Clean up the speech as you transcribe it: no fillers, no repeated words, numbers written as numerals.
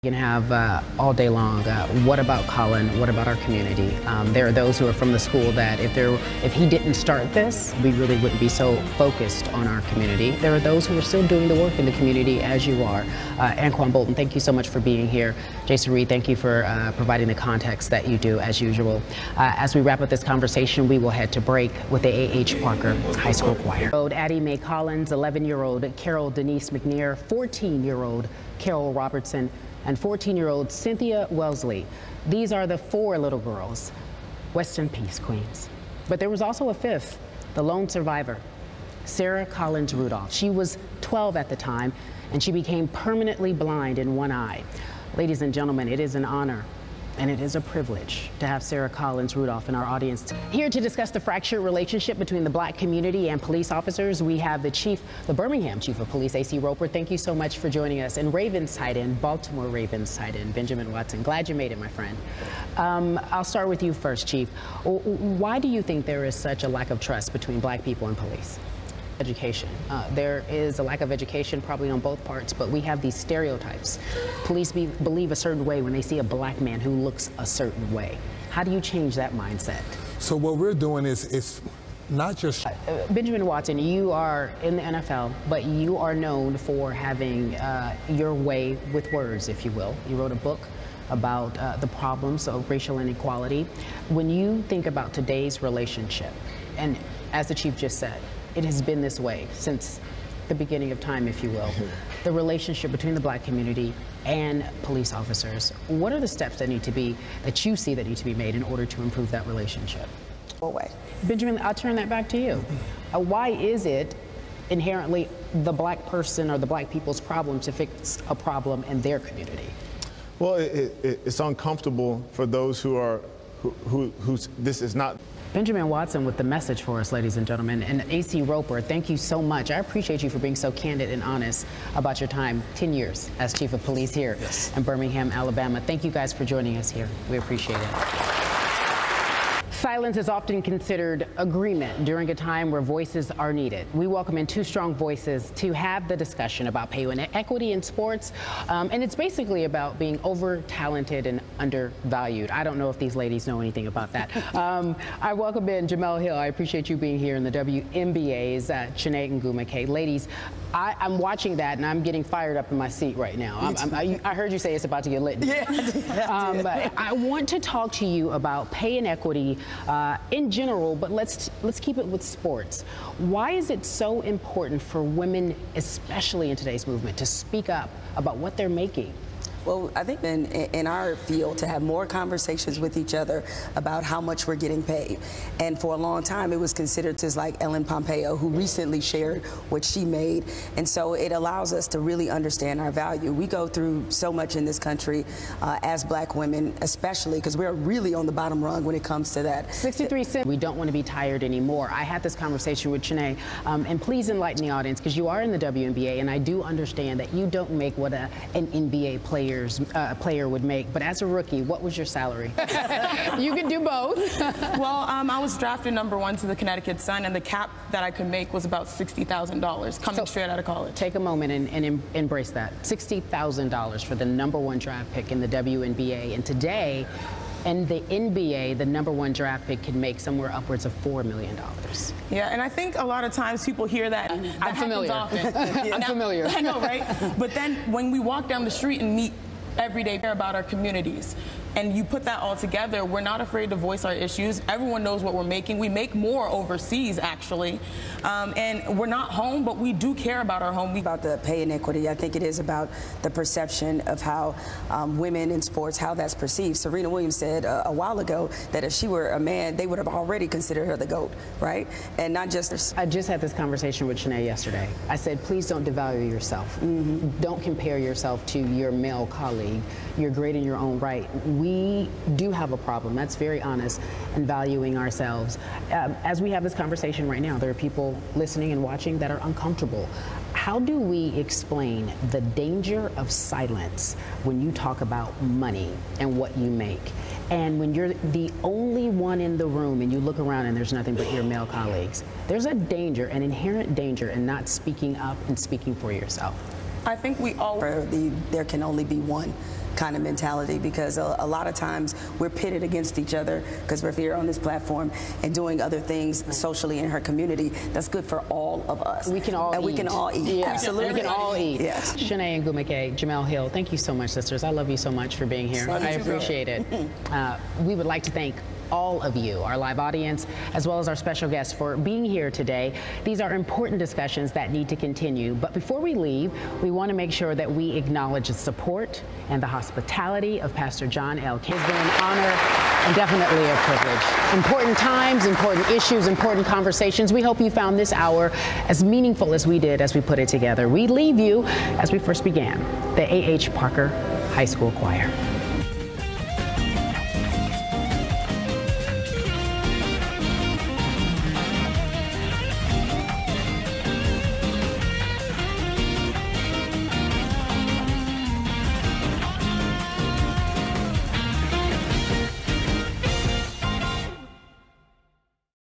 You can have all day long. What about Colin? What about our community? There are those who are from the school that if he didn't start this, we really wouldn't be so focused on our community. There are those who are still doing the work in the community as you are. Anquan Bolton, thank you so much for being here. Jason Reed, thank you for providing the context that you do as usual. As we wrap up this conversation, we will head to break with the A.H. Parker High School Choir. Addie Mae Collins, 11-year-old Carol Denise McNear, 14-year-old Carol Robertson, and 14-year-old Cynthia Wellesley. These are the four little girls. Rest in peace, Queens. But there was also a fifth, the lone survivor, Sarah Collins Rudolph. She was 12 at the time, and she became permanently blind in one eye. Ladies and gentlemen, it is an honor and it is a privilege to have Sarah Collins Rudolph in our audience. Here to discuss the fractured relationship between the Black community and police officers, we have the Birmingham Chief of Police, A.C. Roper. Thank you so much for joining us. And Ravens tight end, Baltimore Ravens tight end, Benjamin Watson. Glad you made it, my friend. I'll start with you first, Chief. Why do you think there is such a lack of trust between Black people and police? Education. There is a lack of education probably on both parts, but we have these stereotypes. Police believe a certain way when they see a Black man who looks a certain way. How do you change that mindset? So what we're doing is not just... Benjamin Watson, you are in the NFL, but you are known for having your way with words, if you will. You wrote a book about the problems of racial inequality. When you think about today's relationship, and as the Chief just said, it has been this way since the beginning of time, if you will. The relationship between the Black community and police officers. What are the steps that you see that need to be made in order to improve that relationship? Benjamin, I'll turn that back to you. Why is it inherently the Black person or the Black people's problem to fix a problem in their community? Well, it's uncomfortable for those who this is not. Benjamin Watson with the message for us, ladies and gentlemen. And A.C. Roper, thank you so much. I appreciate you for being so candid and honest about your time, 10 years as Chief of Police here in Birmingham, Alabama. Thank you guys for joining us here. We appreciate it. Silence is often considered agreement during a time where voices are needed. We welcome in two strong voices to have the discussion about pay equity in sports. And it's basically about being over-talented and undervalued. I don't know if these ladies know anything about that. I welcome in Jamel Hill. I appreciate you being here in the WNBA's Chiney Ngumake. Ladies, I'm watching that and I'm getting fired up in my seat right now. I heard you say it's about to get lit. Yeah. I want to talk to you about pay inequity in general, but let's keep it with sports. Why is it so important for women, especially in today's movement, to speak up about what they're making? Well, I think in our field to have more conversations with each other about how much we're getting paid. And for a long time, it was considered just like Ellen Pompeo, who recently shared what she made. And so it allows us to really understand our value. We go through so much in this country as Black women, especially because we're really on the bottom rung when it comes to that. 63 cents. We don't want to be tired anymore. I had this conversation with Chiney, and please enlighten the audience, because you are in the WNBA, and I do understand that you don't make what an NBA player would make, but as a rookie, what was your salary? You can do both. Well, I was drafted #1 to the Connecticut Sun, and the cap that I could make was about $60,000 coming straight out of college. Take a moment and embrace that. $60,000 for the #1 draft pick in the WNBA, and today, in the NBA, the #1 draft pick can make somewhere upwards of $4 million. Yeah, and I think a lot of times people hear that. I'm familiar. Often. I'm familiar. I know, right? But then when we walk down the street and meet every day about our communities, and you put that all together, we're not afraid to voice our issues. Everyone knows what we're making. We make more overseas, actually. And we're not home, but we do care about our home. About the pay inequity, I think it is about the perception of how women in sports, how that's perceived. Serena Williams said a while ago that if she were a man, they would have already considered her the GOAT, right? And not just... I just had this conversation with Chiney yesterday. I said, please don't devalue yourself. Don't compare yourself to your male colleague. You're great in your own right. We do have a problem, that's very honest, in valuing ourselves. As we have this conversation right now, there are people listening and watching that are uncomfortable. How do we explain the danger of silence when you talk about money and what you make? And when you're the only one in the room and you look around and there's nothing but your male colleagues, there's a danger, an inherent danger in not speaking up and speaking for yourself. I think we all... There can only be one kind of mentality, because a lot of times we're pitted against each other because we're here on this platform and doing other things socially in her community that's good for all of us. We can all eat. We can all eat. Yeah. Absolutely. We can all eat. Yes. Shanae and Gumike, Jamel Hill, thank you so much, sisters. I love you so much for being here. I appreciate it. We would like to thank all of you, our live audience, as well as our special guests, for being here today. These are important discussions that need to continue. But before we leave, we want to make sure that we acknowledge the support and the hospitality of Pastor John Elle. It's been an honor and definitely a privilege. Important times, important issues, important conversations. We hope you found this hour as meaningful as we did as we put it together. We leave you, as we first began, the A.H. Parker High School Choir.